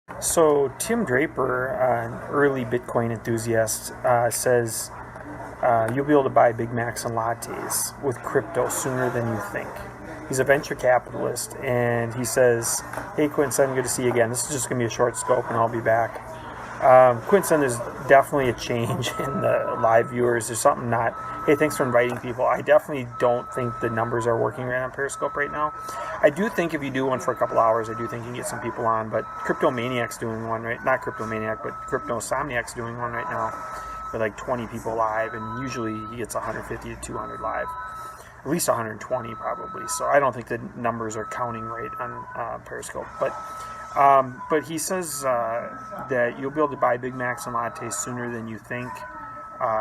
So Tim Draper, an early Bitcoin enthusiast, says you'll be able to buy Big Macs and lattes with crypto sooner than you think. He's a venture capitalist, and he says, "Hey Quinton, good to see you again. This is just going to be a short scope, and I'll be back." Quinton, there's definitely a change in the live viewers. There's something not. Hey, thanks for inviting people. I definitely don't think the numbers are working right on Periscope right now. I do think if you do one for a couple hours, I do think you can get some people on. But Crypto Maniac's doing one right, not Crypto Maniac, but Crypto Somniac's doing one right now with like 20 people live, and usually he gets 150 to 200 live, at least 120 probably. So I don't think the numbers are counting right on Periscope, but he says that you'll be able to buy Big Macs and lattes sooner than you think.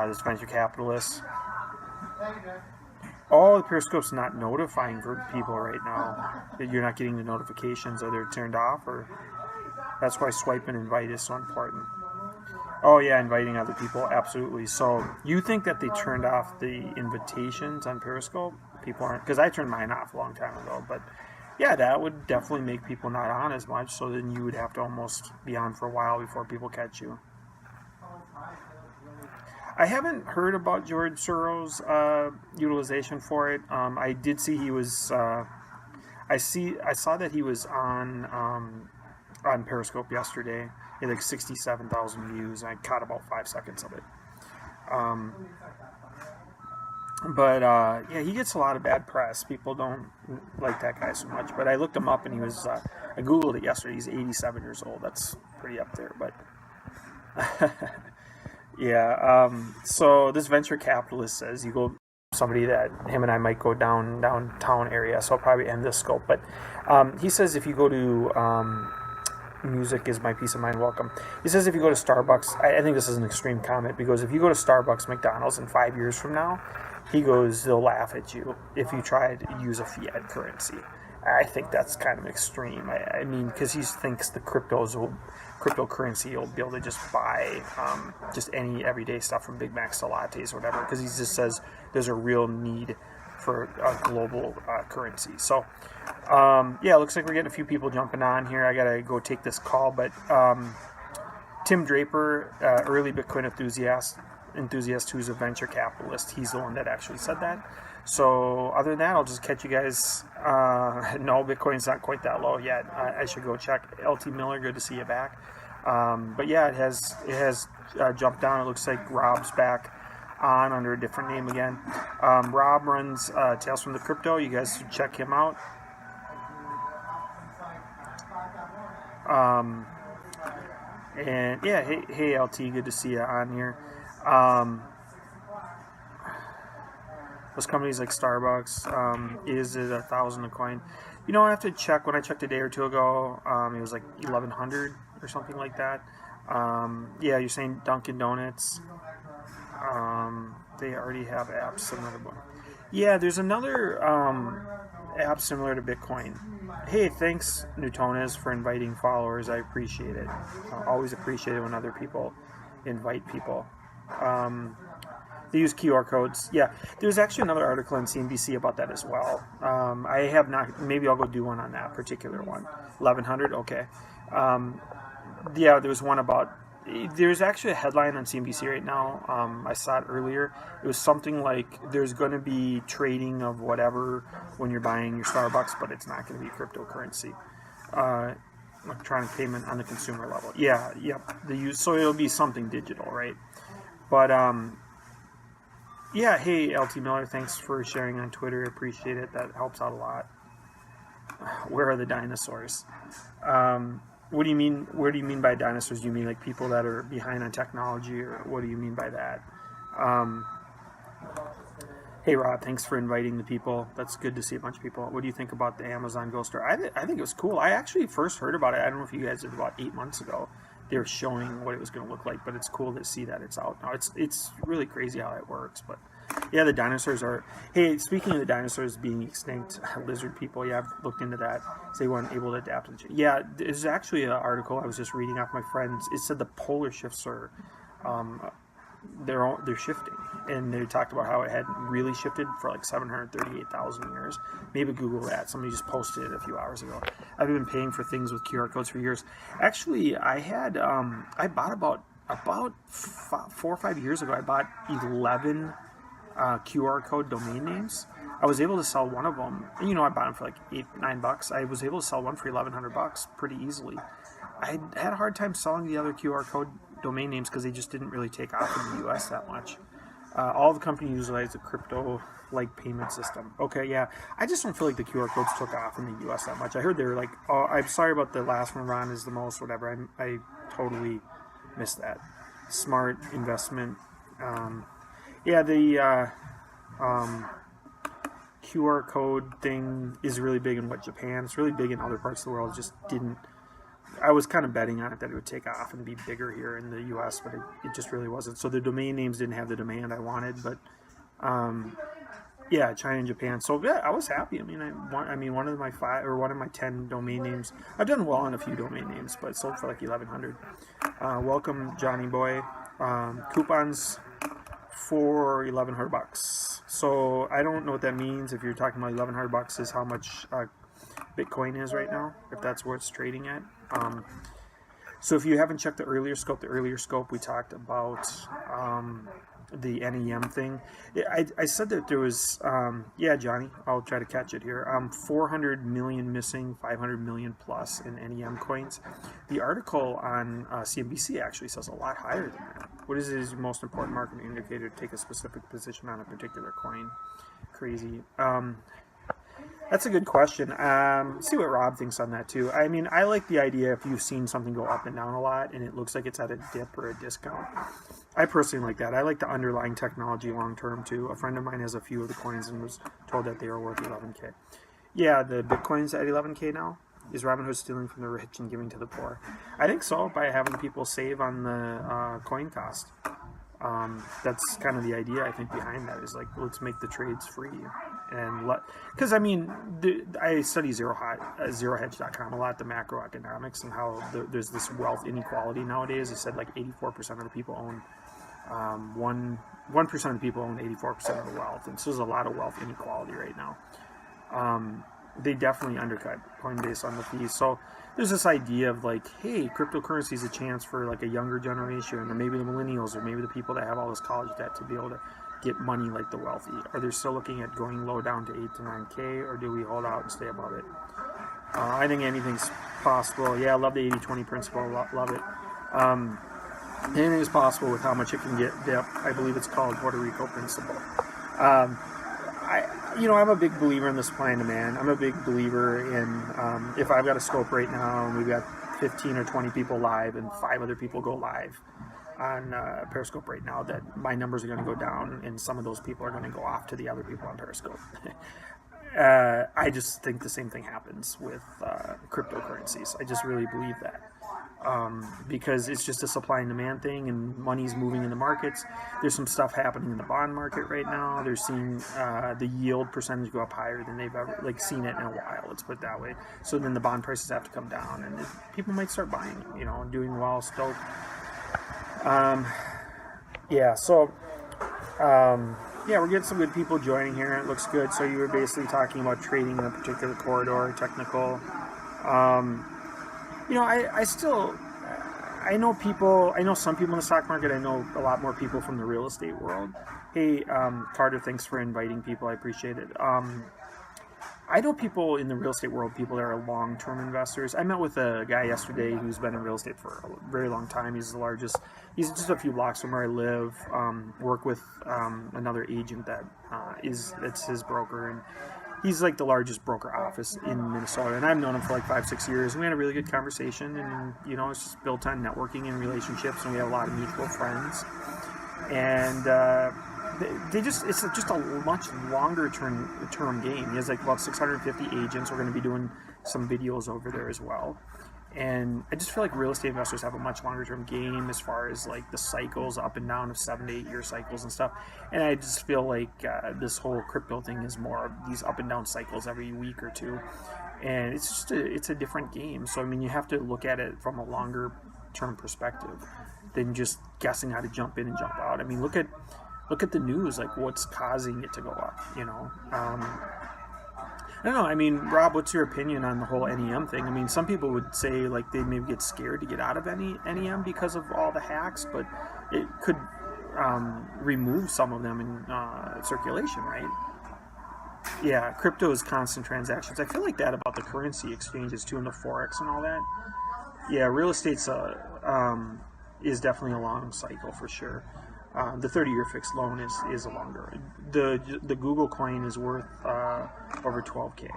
This venture capitalist. All the Periscope's not notifying for people right now. That you're not getting the notifications, or they're turned off, or that's why swipe and invite is so important. Oh yeah, inviting other people, absolutely. So you think that they turned off the invitations on Periscope? People aren't, because I turned mine off a long time ago, but yeah, that would definitely make people not on as much, so then you would have to almost be on for a while before people catch you. I haven't heard about George Soros' utilization for it. I did see he was. I saw that he was on Periscope yesterday. He had like 67,000 views. I caught about 5 seconds of it. Um, but yeah, he gets a lot of bad press. People don't like that guy so much. But I looked him up, and he was. I googled it yesterday. He's 87 years old. That's pretty up there. But yeah. So this venture capitalist says you go somebody that him and I might go downtown area. So I'll probably end this scope. But he says if you go to music is my peace of mind. Welcome. He says if you go to Starbucks, I think this is an extreme comment because if you go to Starbucks, McDonald's in 5 years from now, he goes they'll laugh at you if you try to use a fiat currency. I think that's kind of extreme. I mean, because he thinks the cryptocurrency will be able to just buy just any everyday stuff from Big Macs to lattes or whatever. Because he just says there's a real need for a global currency. So, yeah, it looks like we're getting a few people jumping on here. I gotta go take this call, but Tim Draper, early Bitcoin enthusiast who's a venture capitalist, he's the one that actually said that. So other than that, I'll just catch you guys. No, Bitcoin's not quite that low yet. I should go check. LT Miller, good to see you back. But yeah, it has jumped down. It looks like Rob's back on under a different name again. Rob runs Tales from the Crypto. You guys should check him out. And yeah, hey LT, good to see you on here. Those companies like Starbucks, is it 1,000 a coin? You know, I have to check. When I checked a day or two ago, it was like 1,100 or something like that. Yeah, you're saying Dunkin' Donuts. They already have apps similar to one. Yeah, there's another app similar to Bitcoin. Hey, thanks, Newtonas, for inviting followers. I appreciate it. I always appreciate it when other people invite people. They use QR codes. Yeah, there's actually another article on CNBC about that as well. I have not. Maybe I'll go do one on that particular one. 1,100. Okay. Yeah, there was one about. There's actually a headline on CNBC right now. I saw it earlier. It was something like there's going to be trading of whatever when you're buying your Starbucks, but it's not going to be cryptocurrency. Electronic payment on the consumer level. Yeah, yep. So it'll be something digital, right? But yeah, hey LT Miller, thanks for sharing on Twitter. Appreciate it. That helps out a lot. Where are the dinosaurs? What do you mean? Where do you mean by dinosaurs? Do you mean like people that are behind on technology, or what do you mean by that? Hey Rob, thanks for inviting the people. That's good to see a bunch of people. What do you think about the Amazon Go Store? I think it was cool. I actually first heard about it. I don't know if you guys did, about 8 months ago. They were showing what it was going to look like, but it's cool to see that it's out now. It's really crazy how it works, but yeah, the dinosaurs are. Hey, speaking of the dinosaurs being extinct, lizard people. Yeah, I've looked into that. So they weren't able to adapt to the change. Yeah, there's actually an article I was just reading off my friends. It said the polar shifts are they're shifting, and they talked about how it had really shifted for like 738,000 years. Maybe Google that. Somebody just posted it a few hours ago. I've been paying for things with QR codes for years. Actually, I had I bought about 4 or 5 years ago. I bought 11 QR code domain names. I was able to sell one of them. You know, I bought them for like $8-9. I was able to sell one for $1,100 pretty easily. I had a hard time selling the other QR code domain names because they just didn't really take off in the US that much. All the companies utilize a crypto-like payment system. Okay, yeah. I just don't feel like the QR codes took off in the US that much. I heard they were like, oh, I'm sorry about the last one, Ron, is the most, whatever. I totally missed that. Smart investment. Yeah, the QR code thing is really big in Japan. It's really big in other parts of the world. It just didn't. I was kind of betting on it that it would take off and be bigger here in the U.S., but it just really wasn't. So the domain names didn't have the demand I wanted, but yeah, China and Japan. So yeah, I was happy. I mean, one of my 10 domain names. I've done well on a few domain names, but sold for like 1,100. Welcome, Johnny Boy. Coupons for $1,100. So I don't know what that means. If you're talking about $1,100 is how much Bitcoin is right now, if that's where it's trading at. So if you haven't checked the earlier scope, we talked about the NEM thing. I said that there was, yeah, Johnny, I'll try to catch it here, 400 million missing, 500 million plus in NEM coins. The article on CNBC actually says a lot higher than that. What is his most important market indicator to take a specific position on a particular coin? Crazy. That's a good question. See what Rob thinks on that too. I mean, I like the idea if you've seen something go up and down a lot and it looks like it's at a dip or a discount. I personally like that. I like the underlying technology long term too. A friend of mine has a few of the coins and was told that they were worth 11K. Yeah, the Bitcoin's at 11K now. Is Robinhood stealing from the rich and giving to the poor? I think so, by having people save on the coin cost. That's kind of the idea, I think, behind that, is like, let's make the trades free. And because I mean, I study zerohedge.com a lot, the macroeconomics and how there's this wealth inequality nowadays. It said like 84% of the people own 1% of the people own 84% of the wealth, and so there's a lot of wealth inequality right now. They definitely undercut Coinbase on the fees. So there's this idea of like, hey, cryptocurrency is a chance for like a younger generation, or maybe the millennials, or maybe the people that have all this college debt to be able to get money like the wealthy. Are they still looking at going low down to 8 to 9K, or do we hold out and stay above it? I think anything's possible. Yeah, I love the 80-20 principle. Love it. Anything is possible with how much it can get dip. I believe it's called Puerto Rico principle. I'm a big believer in the supply and demand. I'm a big believer in if I've got a scope right now and we've got 15 or 20 people live and 5 other people go live on Periscope right now, that my numbers are going to go down and some of those people are going to go off to the other people on Periscope. I just think the same thing happens with cryptocurrencies. I just really believe that. Because it's just a supply and demand thing, and money's moving in the markets. There's some stuff happening in the bond market right now. They're seeing the yield percentage go up higher than they've ever seen it in a while. Let's put it that way. So then the bond prices have to come down, and people might start buying, doing well still. We're getting some good people joining here. It looks good. So you were basically talking about trading in a particular corridor, technical. I know some people in the stock market. I know a lot more people from the real estate world. Hey, Carter, thanks for inviting people. I appreciate it. I know people in the real estate world, people that are long-term investors. I met with a guy yesterday who's been in real estate for a very long time. He's just a few blocks from where I live. Work with another agent that's his broker, and he's like the largest broker office in Minnesota, and I've known him for like 5-6 years, and we had a really good conversation, and it's just built on networking and relationships, and we have a lot of mutual friends, and it's just a much longer term game. He has like about 650 agents. We're going to be doing some videos over there as well. And I just feel like real estate investors have a much longer term game as far as like the cycles up and down of 7 to 8 year cycles and stuff. And I just feel like this whole crypto thing is more of these up and down cycles every week or two. And it's just it's a different game. So, I mean, you have to look at it from a longer term perspective than just guessing how to jump in and jump out. I mean, look at the news, like what's causing it to go up, you know. I don't know. I mean, Rob, what's your opinion on the whole NEM thing? I mean, some people would say like they maybe get scared to get out of NEM because of all the hacks, but it could remove some of them in circulation, right? Yeah, crypto is constant transactions. I feel like that about the currency exchanges too, and the forex and all that. Yeah, real estate's is definitely a long cycle for sure. The 30-year fixed loan is a longer. The Google coin is worth over 12K.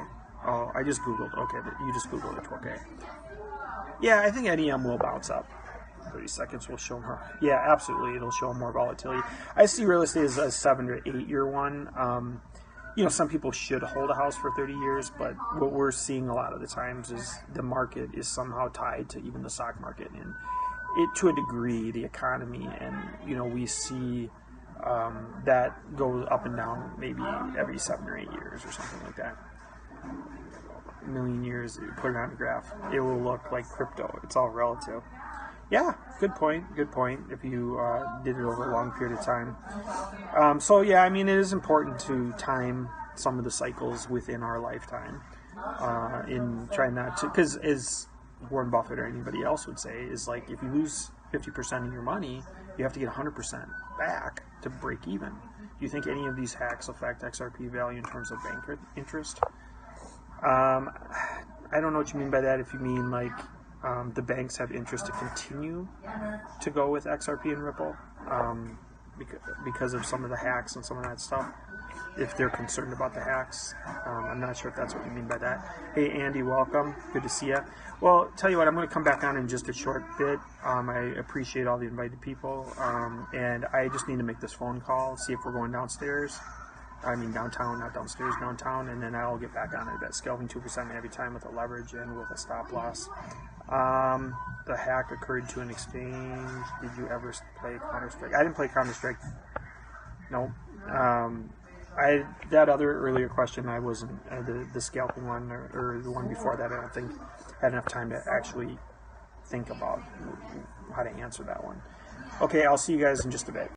Oh, I just Googled. Okay, you just Googled it, 12K. Yeah, I think NEM will bounce up. 30 seconds will show more. Yeah, absolutely, it'll show more volatility. I see real estate as a 7 to 8 year one. You know, some people should hold a house for 30 years, but what we're seeing a lot of the times is the market is somehow tied to even the stock market, and it, to a degree, the economy, and you know, we see that goes up and down maybe every 7 or 8 years or something like that. A million years, put it on a graph, it will look like crypto. It's all relative. Yeah, good point. Good point. If you did it over a long period of time. So yeah, I mean, it is important to time some of the cycles within our lifetime. In trying not to, because as Warren Buffett or anybody else would say, is like if you lose 50% of your money, you have to get 100% back to break even. Do you think any of these hacks affect XRP value in terms of bank interest? I don't know what you mean by that. If you mean like the banks have interest to continue to go with XRP and Ripple because of some of the hacks and some of that stuff, if they're concerned about the hacks. I'm not sure if that's what you mean by that. Hey, Andy, welcome. Good to see you. Well, tell you what, I'm going to come back on in just a short bit. I appreciate all the invited people, and I just need to make this phone call, see if we're going downstairs. I mean downtown, not downstairs, downtown, and then I'll get back on it at Skelving 2% every time with a leverage and with a stop loss. The hack occurred to an exchange. Did you ever play Counter-Strike? I didn't play Counter-Strike. No. That other earlier question, I wasn't, the scalping one or the one before that, I don't think had enough time to actually think about how to answer that one. Okay, I'll see you guys in just a bit.